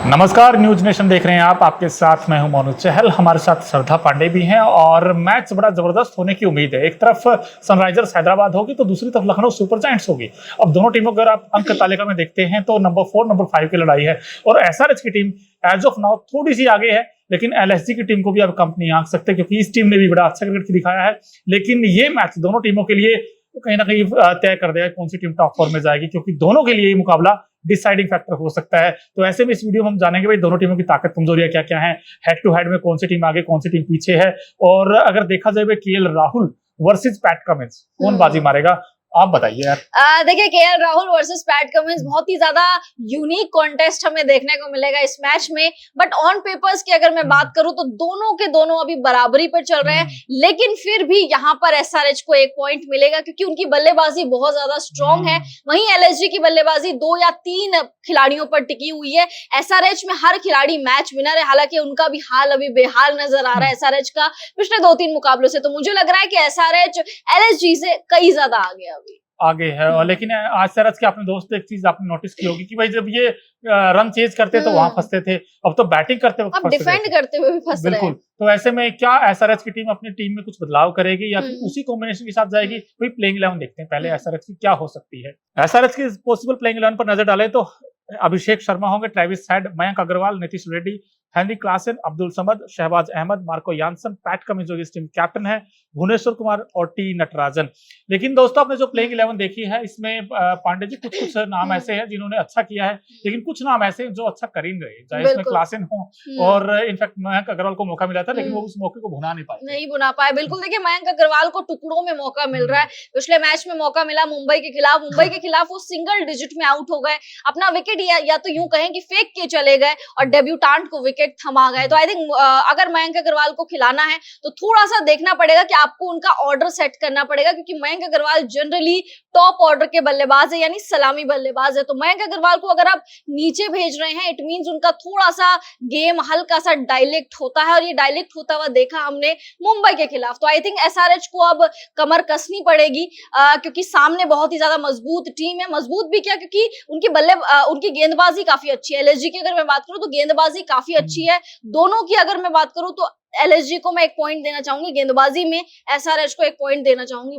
नमस्कार, news nation देख रहे हैं आप। आपके साथ मैं हूं मोनू चहल। हमारे साथ श्रद्धा पांडे भी हैं और मैच बड़ा जबरदस्त होने की उम्मीद है। एक तरफ सनराइजर्स हैदराबाद होगी तो दूसरी तरफ लखनऊ सुपर जायंट्स होगी। अब दोनों टीमों को अगर आप अंक तालिका में देखते हैं तो नंबर 4 नंबर 5 की लड़ाई है और एसआरएच की टीम एज ऑफ नाउ थोड़ी सी आगे है, लेकिन एलएसजी की टीम को भी अब कम नहीं आंक सकते क्योंकि इस टीम ने भी बड़ा अच्छा क्रिकेट दिखाया है। लेकिन ये मैच दोनों टीमों के लिए कहीं ना कहीं तय कर देगा कौन सी टीम टॉप 4 में जाएगी, क्योंकि दोनों के लिए ये मुकाबला डिसाइडिंग फैक्टर हो सकता है। तो ऐसे में इस वीडियो में हम जानेंगे भाई दोनों टीमों की ताकत कमजोरियां क्या क्या हैं, हेड टू हेड में कौन सी टीम आगे कौन सी टीम पीछे है, और अगर देखा जाए KL Rahul versus PAT Cummins कौन बाजी मारेगा, आप बताइए यार। देखिए, KL Rahul versus PAT Cummins बहुत ही ज्यादा यूनिक कॉन्टेस्ट हमें देखने को मिलेगा इस मैच में। बट ऑन पेपर्स की अगर मैं बात करूं तो दोनों के दोनों अभी बराबरी पर चल रहे हैं, लेकिन फिर भी यहां पर एसआरएच को एक पॉइंट मिलेगा क्योंकि उनकी बल्लेबाजी बहुत ज्यादा स्ट्रांग है। वहीं एलएसजी की बल्लेबाजी 2 या 3 खिलाड़ियों पर टिकी हुई है। एसआरएच में हर खिलाड़ी मैच विनर है, हालांकि उनका भी हाल अभी बेहाल नजर आ रहा है एसआरएच का पिछले 2-3 मुकाबलों से। तो मुझे लग रहा है कि एसआरएच एलएसजी से कई ज्यादा आगे है। और लेकिन आज सरस के अपने दोस्त एक चीज आपने नोटिस की होगी कि भाई जब ये रन चेज करते तो वहां फंसते थे, अब तो बैटिंग करते वक्त अब डिफेंड करते हुए भी फंस रहे हैं। बिल्कुल। तो ऐसे में क्या एसआरएच की टीम अपनी टीम में कुछ बदलाव करेगी या फिर उसी कॉम्बिनेशन के साथ जाएगी? कोई प्लेइंग 11 देखते हैं पहले एसआरएच की क्या हो सकती है। एसआरएच की पॉसिबल प्लेइंग 11 पर नजर डालें तो अभिषेक शर्मा होंगे, Travis Head, Mayank Agarwal, Nitish Reddy, Heinrich Klaasen, Abdul Samad, Shahbaz Ahmed, Marco Jansen, Pat Cummins जो इस टीम कैप्टन है, भुवनेश्वर कुमार और टी नटराजन। लेकिन दोस्तों आपने जो प्लेइंग 11 देखी है इसमें पांडे जी कुछ नाम ऐसे हैं जिन्होंने अच्छा किया है, लेकिन कुछ नाम ऐसे हैं जो अच्छा कर ही नहीं रहे, चाहे इसमें क्लासन हो और इनफैक्ट मयंक अग्रवाल को मौका मिला था लेकिन वो उस मौके को भुना नहीं पाए। बिल्कुल, देखिए मयंक अग्रवाल को टुकड़ों में मौका मिल रहा है। पिछले मैच में मौका मिला मुंबई के खिलाफ वो सिंगल डिजिट में आउट हो गए, अपना विकेट या तो यूं कहें कि फेंक के चले गए और डेब्यूटांट को विकेट थमा गए। तो आई थिंक अगर मयंक अग्रवाल को खिलाना है तो थोड़ा सा देखना पड़ेगा कि आपको उनका ऑर्डर सेट करना पड़ेगा, क्योंकि Mayank Agarwal generally top order के बल्लेबाज है, यानी सलामी बल्लेबाज है। तो मयंक अग्रवाल को अगर आप नीचे भेज रहे हैं, इट मींस उनका थोड़ा सा गेम हल्का सा डायलेक्ट होता है और ये डायलेक्ट होता हुआ देखा हमने मुंबई के खिलाफ। तो आई थिंक एसआरएच को अब कमर कसनी पड़ेगी क्योंकि सामने बहुत ही ज्यादा मजबूत टीम है। मजबूत भी क्या, क्योंकि उनकी गेंदबाजी काफी अच्छी है। एलएसजी की अगर मैं बात करूं तो गेंदबाजी काफी अच्छी है। दोनों की अगर मैं बात करूं तो एलएसजी को मैं 1 पॉइंट देना चाहूंगी गेंदबाजी में, एसआरएच को 1 पॉइंट देना चाहूंगी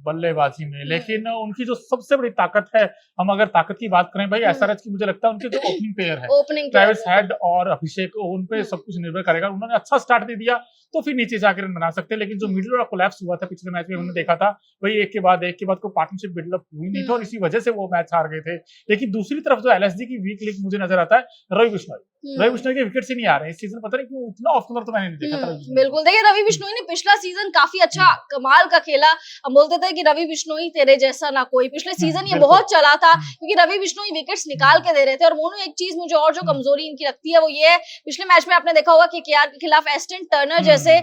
बल्लेबाजी में। लेकिन उनकी जो सबसे बड़ी ताकत है, हम अगर ताकत की बात करें भाई एसआरएच की, मुझे लगता है उनके जो ओपनिंग प्लेयर है ट्रेविस हेड और अभिषेक, उन पे सब कुछ निर्भर करेगा। उन्होंने अच्छा स्टार्ट दे दिया तो फिर नीचे जाकर रन बना सकते हैं, लेकिन जो मिडिल ऑर्डर कोलैप्स हुआ था पिछले मैच में हमने देखा था वही एक के बाद कोई पार्टनरशिप बिल्डअप हुई नहीं था और इसी वजह से वो मैच हार गए थे। लेकिन दूसरी तरफ जो एलएसजी की वीक लिंक मुझे नजर आता है रवि बिश्नोई के विकेट से नहीं आ रहे इस सीजन, पता नहीं क्यों इतना ऑफ कलर तो मैंने नहीं देखा था। बिल्कुल, देखिए रवि बिश्नोई ने पिछला सीजन काफी अच्छा कमाल का खेला। हम बोलते थे कि रवि बिश्नोई तेरे जैसा ना कोई। पिछले सीजन ये बहुत चला था क्योंकि रवि बिश्नोई विकेट्स निकाल के दे रहे थे। और मोनू एक चीज मुझे और जो कमजोरी इनकी लगती है वो ये है, पिछले मैच में आपने देखा होगा कि केआर के खिलाफ एस्टन टर्नर जैसे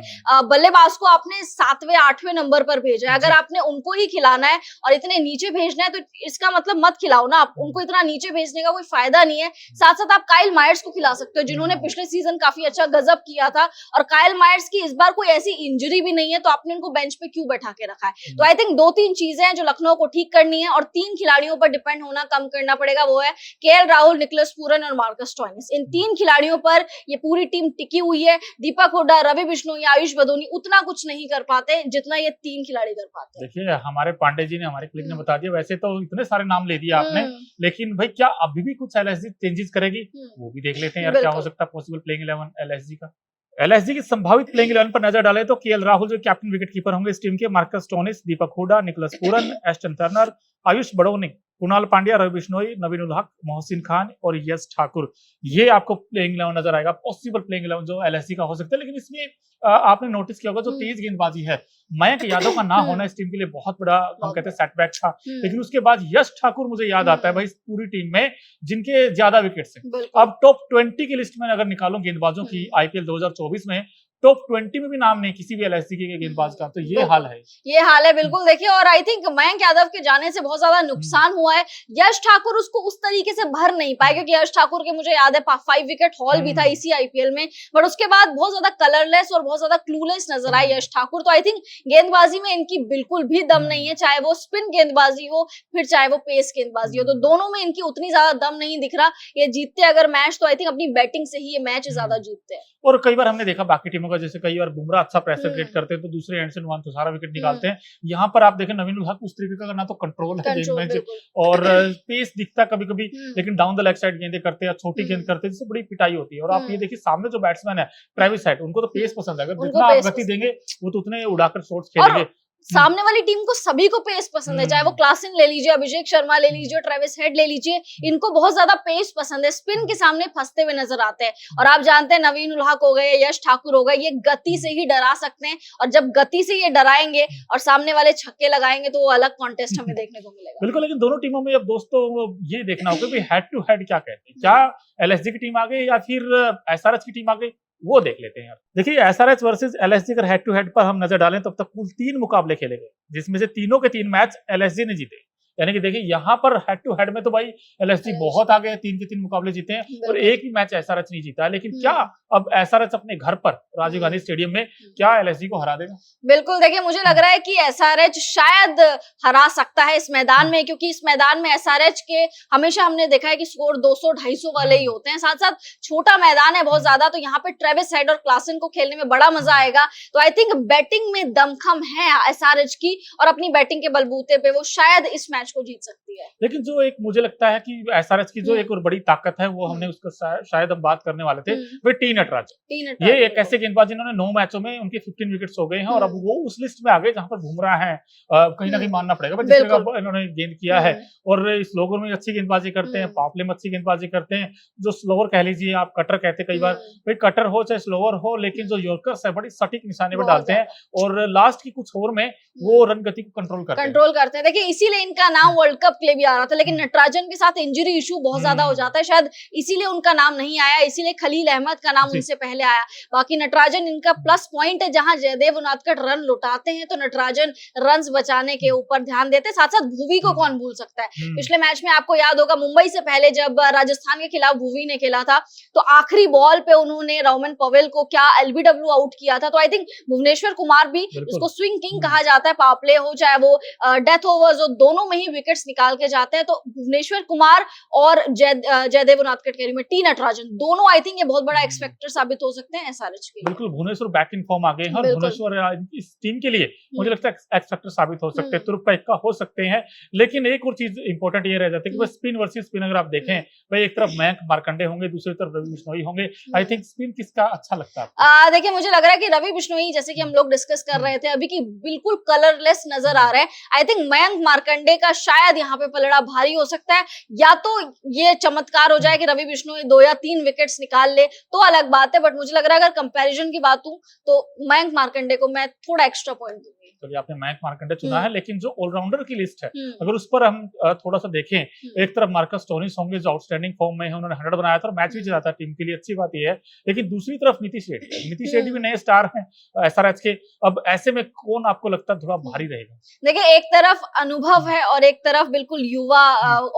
बल्लेबाज को आपने 7वें 8वें नंबर पर भेजा है। अगर आपने उनको ही खिलाना है और इतने नीचे भेजना है तो इसका मतलब मत खिलाओ ना, आप उनको इतना नीचे भेजने का कोई फायदा नहीं है। साथ साथ आप काइल मायर्स को खिला सकते हो जिन्होंने पिछले सीजन काफी अच्छा गजब किया था, और काइल मायर्स की इस बार कोई ऐसी इंजरी भी नहीं है तो आपने उनको बेंच पे क्यों बैठा के रखा है। तो आई थिंक 2-3 चीजें हैं जो लखनऊ को ठीक करनी है और 3 खिलाड़ियों पर डिपेंड होना कम करना पड़ेगा। वो है केएल राहुल, निकोलस पूरन और मार्कस स्टोइनिस। इन 3 खिलाड़ियों पर ये पूरी टीम टिकी हुई है। दीपक हुड्डा, रवि बिश्नोई, आयुष बदोनी उतना कुछ नहीं कर पाते जितना ये 3 खिलाड़ी कर पाते हैं। देखिए हमारे पांडे जी ने, हमारे क्लिक ने बता दिया, वैसे तो इतने सारे नाम ले दिए आपने, लेकिन भाई क्या अभी भी कुछ एलएसजी चेंजेस करेगी वो भी देख लेते हैं यार, क्या हो सकता है पॉसिबल प्लेइंग 11 एलएसजी का। एलएसजी की संभावित प्लेइंग 11 पर नजर डालें तो केएल राहुल जो कैप्टन विकेट कीपर होंगे इस टीम के, Marcus Stoinis, Deepak Hooda, Nicholas Pooran, Ashton Turner, Ayush Badoni, Krunal Pandya, Ravi Bishnoi, Naveen ul Haq, Mohsin Khan और यश ठाकुर। ये आपको प्लेइंग 11 नजर आएगा, पॉसिबल प्लेइंग 11 जो एलएसजी का हो सकता है। लेकिन इसमें आपने नोटिस किया होगा जो तेज गेंदबाजी है, मयंक यादव का ना होना इस टीम के लिए बहुत बड़ा हम कहते हैं सेटबैक था। लेकिन उसके बाद यश ठाकुर मुझे याद आता है भाई पूरी टीम में जिनके ज्यादा विकेट्स हैं। अब टॉप 20 की लिस्ट में अगर निकालो गेंदबाजों की आईपीएल 2024 में टॉप 20 में भी नाम नहीं किसी भी एलएसजी के गेंदबाज का, तो ये हाल है। ये हाल है बिल्कुल। देखिए, और आई थिंक मयंक यादव के जाने से बहुत ज्यादा नुकसान हुआ है। यश ठाकुर उसको उस तरीके से भर नहीं पाए, क्योंकि यश ठाकुर के मुझे याद है 5 विकेट हॉल भी था इसी आईपीएल में, बट उसके बाद बहुत ज्यादा कलरलेस और बहुत ज्यादा क्लूलेस नजर आए यश ठाकुर। तो आई थिंक गेंदबाजी में इनकी बिल्कुल भी दम नहीं है, चाहे वो स्पिन गेंदबाजी हो फिर चाहे वो पेस गेंदबाजी हो, तो दोनों में इनकी उतनी ज्यादा दम नहीं दिख रहा। ये जीतते अगर मैच तो आई थिंक अपनी बैटिंग से ही ये मैच ज्यादा जीतते हैं। और कई बार हमने देखा बाकी टीमों का, जैसे कई बार बुमराह अच्छा प्रेशर क्रिएट करते हैं तो दूसरे एंड से नुमान तो सारा विकेट निकालते हैं। यहाँ पर आप देखें नवीन उल हक उस तरीके का ना तो कंट्रोल है गेंद में और पेस दिखता कभी कभी, लेकिन डाउन द लेग साइड गेंदें करते हैं, छोटी गेंद करते हैं जिससे बड़ी पिटाई होती है। और आप ये देखिए सामने जो बैट्समैन है ट्रेविस हेड, उनको तो पेस पसंद है, अगर जितना आप गति देंगे वो तो उतने उड़ाकर शॉट्स खेलेंगे। सामने वाली टीम को सभी को पेस पसंद है, चाहे वो क्लासन ले लीजिए, अभिषेक शर्मा ले लीजिए, ट्रेविस हेड ले लीजिए, इनको बहुत ज्यादा पेस पसंद है, स्पिन के सामने फंसते हुए नजर आते हैं। और आप जानते हैं नवीन उल हक हो गए, यश ठाकुर हो गए, ये गति से ही डरा सकते हैं, और जब गति से ये डराएंगे और सामने वाले छक्के लगाएंगे तो वो अलग कॉन्टेस्ट हमें देखने को मिलेगा। बिल्कुल, लेकिन दोनों टीमों में अब दोस्तों ये देखना होगा कि हेड टू हेड क्या कहते हैं, क्या एलएसजी की टीम आ गई या फिर एसआरएच की टीम आ गई, वो देख लेते हैं यार। देखिए एसआरएच वर्सेस एलएसजी अगर हेड टू हेड पर हम नजर डालें तब तक कुल 3 मुकाबले खेले गए, जिसमें से तीनों के 3 मैच एलएसजी ने जीते। यानी कि देखिए यहाँ पर हेड टू हेड में तो भाई एलएसजी बहुत आगे है, 3 के 3 मुकाबले जीते हैं और एक भी मैच एसआरएच नहीं जीता है। लेकिन क्या अब एसआरएच अपने घर पर राजीव गांधी स्टेडियम में क्या एलएसजी को हरा देगा? बिल्कुल, देखिए मुझे लग रहा है कि एसआरएच शायद हरा सकता है इस मैदान में, क्योंकि इस मैदान में एसआरएच के हमेशा हमने देखा है कि स्कोर 200-250 वाले ही होते हैं, साथ साथ छोटा मैदान है बहुत ज्यादा, तो यहाँ पे ट्रेविस हेड और क्लासन को खेलने में बड़ा मजा आएगा। तो आई थिंक बैटिंग में दमखम है एसआरएच की, और अपनी बैटिंग के बलबूते पे वो शायद इस मैच को जीत सकती है। लेकिन जो एक मुझे लगता है कि एसआरएच की जो एक और बड़ी ताकत है वो हमने उसका शायद हम बात करने वाले थे, वो टी नटराजन। ये एक ऐसे गेंदबाज जिन्होंने 9 मैचों में उनके 15 विकेट्स हो गए हैं और अब वो उस लिस्ट में आ गए जहां पर बुमराह है, कहीं ना कहीं मानना पड़ेगा भाई जिस तरह का इन्होंने गेंद किया है। और स्लोवर में अच्छी गेंदबाजी करते हैं, पावरप्ले में अच्छी गेंदबाजी करते हैं, जो स्लोवर कह लीजिए आप कटर कहते हैं कई बार, भाई कटर हो चाहे स्लोवर हो, लेकिन जो यॉर्कर्स है बड़ी सटीक निशाने पर डालते हैं और लास्ट की कुछ ओवर में वो रन गति को कंट्रोल करते हैं। देखिए इसीलिए इनका नाम वर्ल्ड कप के लिए भी आ रहा था, लेकिन नटराजन के साथ इंजरी इशू बहुत ज्यादा हो जाता है, शायद इसीलिए उनका नाम नहीं आया, इसीलिए खलील अहमद का नाम उनसे पहले आया। बाकी नटराजन इनका प्लस पॉइंट है, जहां जयदेव उनादकट रन लुटाते हैं तो नटराजन रन्स बचाने के ऊपर ध्यान देते हैं। साथ साथ भुवी को कौन भूल सकता है, पिछले मैच में आपको याद होगा मुंबई से पहले जब राजस्थान के खिलाफ भुवी ने खेला था तो आखिरी बॉल पे उन्होंने रोमन पवेल को क्या एलबीडब्ल्यू आउट किया था। तो आई थिंक भुवनेश्वर कुमार भी, इसको स्विंग किंग कहा जाता है, पावर प्ले हो चाहे वो डेथ ओवर्स हो, दोनों में ही विकेट्स निकाल के जाते हैं। तो भुवनेश्वर कुमार और जयदेव उनादकट कह रही मैं, टी नटराजन, दोनों आई थिंक ये बहुत बड़ा एक्स फैक्टर साबित हो सकते हैं एसआरएच के। बिल्कुल, भुवनेश्वर बैक इन फॉर्म आ गए हैं और भुवनेश्वर इस टीम के लिए मुझे लगता है एक्स फैक्टर साबित हो सकते हैं, तुरुप का इक्का हो सकते हैं। लेकिन एक और चीज इंपॉर्टेंट ये रह जाती है कि स्पिन वर्सेस स्पिन अगर आप देखें, भाई एक तरफ मयंक मार्कंडे होंगे, दूसरी तरफ रवि बिश्नोई होंगे, आई थिंक स्पिन किसका अच्छा लगता है? देखिए मुझे लग रहा है कि रवि बिश्नोई, जैसे कि हम लोग डिस्कस कर रहे थे अभी, की बिल्कुल कलरलेस नजर आ रहा है। आई थिंक मयंक मार्कंडे का शायद यहाँ पे पलड़ा भारी हो सकता है, या तो ये चमत्कार हो जाए कि रवि बिश्नोई 2 या 3 विकेट्स निकाल ले तो अलग बात है, बट मुझे लग रहा है अगर कंपैरिजन की बात हूं तो मयंक मार्कंडे को मैं थोड़ा एक्स्ट्रा पॉइंट दूंगी। चलिए आपने मयंक मार्कंडे चुना है, लेकिन जो ऑलराउंडर की लिस्ट है अगर उस पर हम थोड़ा सा देखें, एक तरफ मार्कस स्टोनिस होंगे जो आउटस्टैंडिंग फॉर्म में है, उन्होंने 100 बनाया था और मैच भी जिता था टीम के लिए, अच्छी बात यह है। लेकिन दूसरी तरफ नीतीश रेड्डी भी नए स्टार हैं एसआरएच के। अब ऐसे में कौन आपको लगता है थोड़ा भारी रहेगा? देखिए एक तरफ अनुभव है और एक तरफ बिल्कुल युवा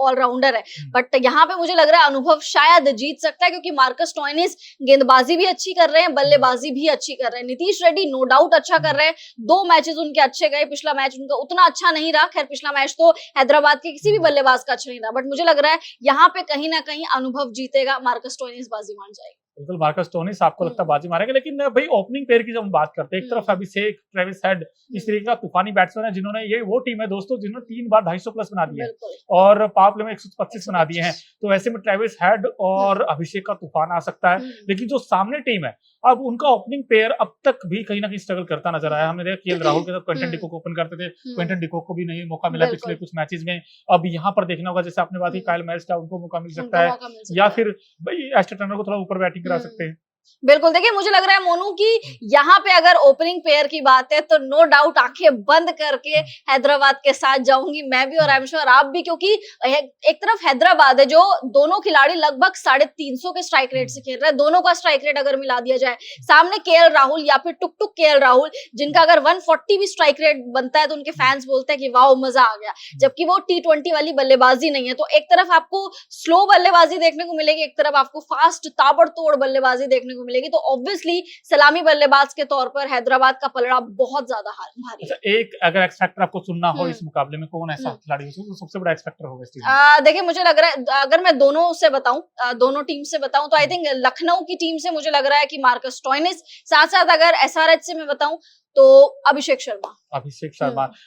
ऑलराउंडर है, बट यहाँ पे मुझे लग रहा है अनुभव शायद जीत सकता है, क्योंकि मार्कस स्टोइनिस गेंदबाजी भी अच्छी कर रहे हैं, बल्लेबाजी भी अच्छी कर रहे हैं। नीतीश रेड्डी नो डाउट अच्छा कर रहे हैं, 2 मैचेस उनके अच्छे गए, पिछला मैच उनका उतना अच्छा नहीं रहा, खैर पिछला मैच तो हैदराबाद के किसी भी बल्लेबाज का अच्छा नहीं रहा, बट मुझे लग रहा है यहाँ पे कहीं ना कहीं अनुभव जीतेगा, मार्कस स्टोइनिस बाजी मान जाएगा। बिल्कुल, मार्कस स्टोनिस आपको लगता है बाजी मारेंगे, लेकिन भाई ओपनिंग पेयर की जब हम बात करते हैं, एक तरफ अभिषेक, ट्रेविस हेड, इस तरीके का तूफानी बैट्समैन है जिन्होंने, ये वो टीम है दोस्तों जिन्होंने 3 बार 250 प्लस बना दिया है और पावर प्ले में 125 बना दिए हैं। तो ऐसे में ट्रेविस हेड और अभिषेक का तूफान आ सकता है। लेकिन जो सामने टीम है, अब उनका ओपनिंग पेयर अब तक भी कहीं ना कहीं स्ट्रगल करता नजर आया। हमने देखा केएल राहुल के साथ क्विंटन डिकॉक ओपन करते थे, क्विंटन डिकॉक को भी नहीं मौका मिला पिछले कुछ मैचेस में। अब यहाँ पर देखना होगा, जैसे आपने बात की काइल मैरिस्टा, उनको मौका मिल सकता है, या फिर भाई एस्टन टर्नर को थोड़ा ऊपर बैटिंग करा सकते हैं। बिल्कुल, देखिए मुझे लग रहा है मोनू कि यहाँ पे अगर ओपनिंग पेयर की बात है तो नो डाउट आंखें बंद करके हैदराबाद के साथ जाऊंगी मैं भी, और आई एम श्योर आप भी, क्योंकि एक तरफ हैदराबाद है जो दोनों खिलाड़ी लगभग 350 के स्ट्राइक रेट से खेल रहे हैं, दोनों का स्ट्राइक रेट अगर मिला दिया जाए, सामने केएल राहुल या फिर टुक टुक केएल राहुल जिनका अगर 140 भी स्ट्राइक रेट बनता है तो उनके फैंस बोलते हैं कि वाओ मजा आ गया, जबकि वो T20 वाली बल्लेबाजी नहीं है। तो एक तरफ आपको स्लो बल्लेबाजी देखने को मिलेगी, एक तरफ आपको फास्ट ताबड़तोड़ बल्लेबाजी देखने को मिलेगी, तो ऑब्वियसली सलामी बल्लेबाज के तौर पर हैदराबाद का पलड़ा बहुत ज्यादा भारी है। अच्छा, एक अगर एक्स फैक्टर आपको चुनना हो इस मुकाबले में, कौन ऐसा खिलाड़ी हो जो सबसे बड़ा एक्स फैक्टर होगा इस टीम में? देखिए मुझे लग रहा है अगर मैं दोनों से बताऊं, दोनों टीम से बताऊं तो आई थिंक लखनऊ की टीम से मुझे लग रहा है कि मार्कस स्टोइनिस, साथ साथ अगर एसआरएच से मैं बताऊं तो अभिषेक शर्मा।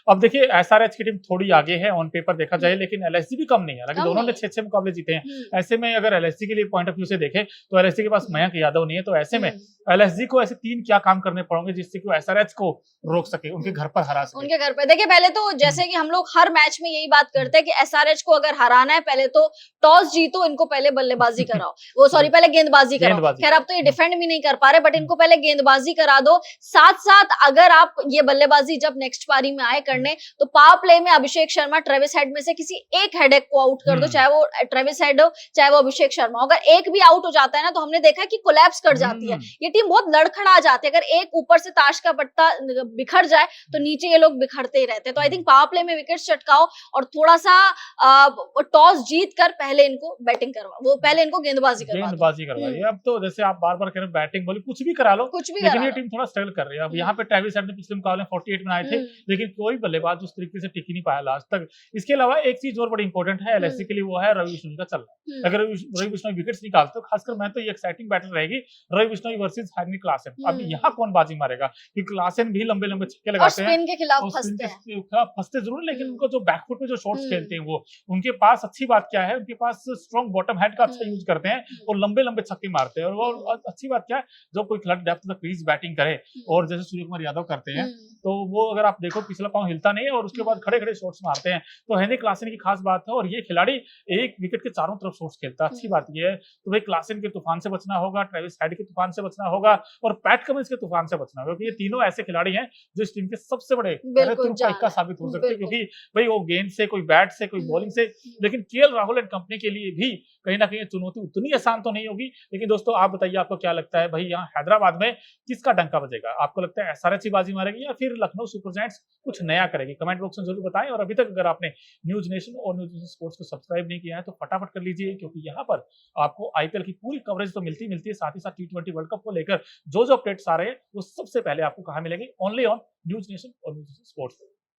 अब देखिए एसआरएच की टीम थोड़ी आगे है ऑन पेपर देखा जाए, लेकिन एलएसजी भी कम नहीं है, हालांकि दोनों ने 6-6 मुकाबले जीते हैं। ऐसे में अगर एलएसजी के लिए पॉइंट ऑफ व्यू से देखें तो एलएसजी के पास मयंक यादव नहीं है, तो ऐसे में एलएसजी को ऐसे 3 क्या काम करने पड़ेंगे जिससे कि वो एसआरएच को रोक सके, उनके घर पर हरा सके। उनके घर पे देखिए, पहले तो जैसे कि हम लोग हर मैच में यही बात करते हैं कि एसआरएच को अगर हराना है पहले तो टॉस जीतो, इनको पहले बल्लेबाजी कराओ, वो सॉरी पहले गेंदबाजी कराओ। खैर अब तो ये डिफेंड भी नहीं कर पा रहे, बट इनको पहले गेंदबाजी करा दो। साथ साथ अगर आप ये बल्लेबाजी जब नेक्स्ट पारी में आए करने तो पावर प्ले में अभिषेक शर्मा, ट्रेविस हेड में से किसी एक हेडेक को आउट कर दो, चाहे वो ट्रेविस हेड हो चाहे वो अभिषेक शर्मा हो। अगर एक भी आउट हो जाता है ना तो हमने देखा है कि कोलैप्स कर जाती है ये टीम, बहुत लड़खड़ा जाती है। अगर एक ऊपर से ताश का पत्ता बिखर जाए तो नीचे ये लोग बिखरते ही रहते हैं। तो आई थिंक पावर प्ले में विकेट चटकाओ और थोड़ा सा टॉस जीत कर पहले इनको बैटिंग करवा, वो पहले इनको गेंदबाजी करवाइए। अब तो जैसे आप बार बार कह रहे हैं बैटिंग बॉलिंग कुछ भी करा लो, लेकिन ये टीम थोड़ा स्ट्रगल कर रही है। अब यहाँ पे ट्रेविस हेड ने पिछले मुकाबले 48 बनाए थे, लेकिन कोई बल्लेबाज उस तरीके से टिक ही नहीं पाया लास्ट तक। इसके अलावा एक चीज और बड़ी इंपॉर्टेंट है एलएससी के लिए, वो है रवि बिश्नोई का चलना। अगर रवि बिश्नोई विकेट्स निकालते तो खासकर मैं तो ये एक्साइटिंग बैटल रहेगी Ravi Bishnoi versus Heinrich Klaasen. अब यहाँ कौन बाजी मारेगा, क्योंकि क्लासन भी लंबे लंबे छक्के लगाते हैं, स्पिन के खिलाफ फंसते जरूर, लेकिन उनको जो बैकफुट पे जो शॉट्स खेलते हैं वो उनके पास अच्छी बात क्या है, उनके पास स्ट्रॉन्ग बॉटम हेड का अच्छा यूज करते हैं और लंबे लंबे छक्के मारते हैं। और वो अच्छी बात क्या है, जब कोई खिलाड़ी depth of the crease batting करे और जैसे सूर्य कुमार यादव करते हैं तो वो अगर आप देखो पिछला पांव हिलता नहीं है और उसके बाद खड़े खड़े शॉट्स मारते हैं। तो हेनरी क्लासन की खास बात है, और ये खिलाड़ी एक विकेट के चारों तरफ शॉट्स खेलता है। अच्छी बात ये है, तो भाई क्लासन के तूफान से बचना होगा, ट्रेविस हेड के तूफान से बचना होगा और पैट कमिंस के तूफान से बचना होगा, क्योंकि ये तीनों ऐसे खिलाड़ी हैं जो इस टीम के सबसे बड़े इक्का साबित हो सकते हैं। क्योंकि भाई वो गेंद से, कोई बैट से, कोई बॉलिंग से, लेकिन केएल राहुल एंड कंपनी के लिए भी कहीं ना कहीं चुनौती उतनी आसान तो नहीं होगी। लेकिन दोस्तों आप बताइए, आपको क्या लगता है भाई यहाँ हैदराबाद में किसका डंका बजेगा? आपको लगता है एसआरएच ही बाजी मारेगी या फिर लखनऊ सुपर जायंट्स कुछ नया करेगी? कमेंट बॉक्स में जरूर बताएं। और अभी तक अगर आपने न्यूज नेशन और न्यूज नेशन स्पोर्ट्स को सब्सक्राइब नहीं किया है तो फटाफट कर लीजिए, क्योंकि यहाँ पर आपको आईपीएल की पूरी कवरेज तो मिलती है, साथ ही साथ T20 वर्ल्ड कप को लेकर जो अपडेट्स आ रहे हैं वो सबसे पहले आपको कहाँ मिलेंगे? ओनली ऑन न्यूज नेशन और न्यूज नेशन स्पोर्ट्स।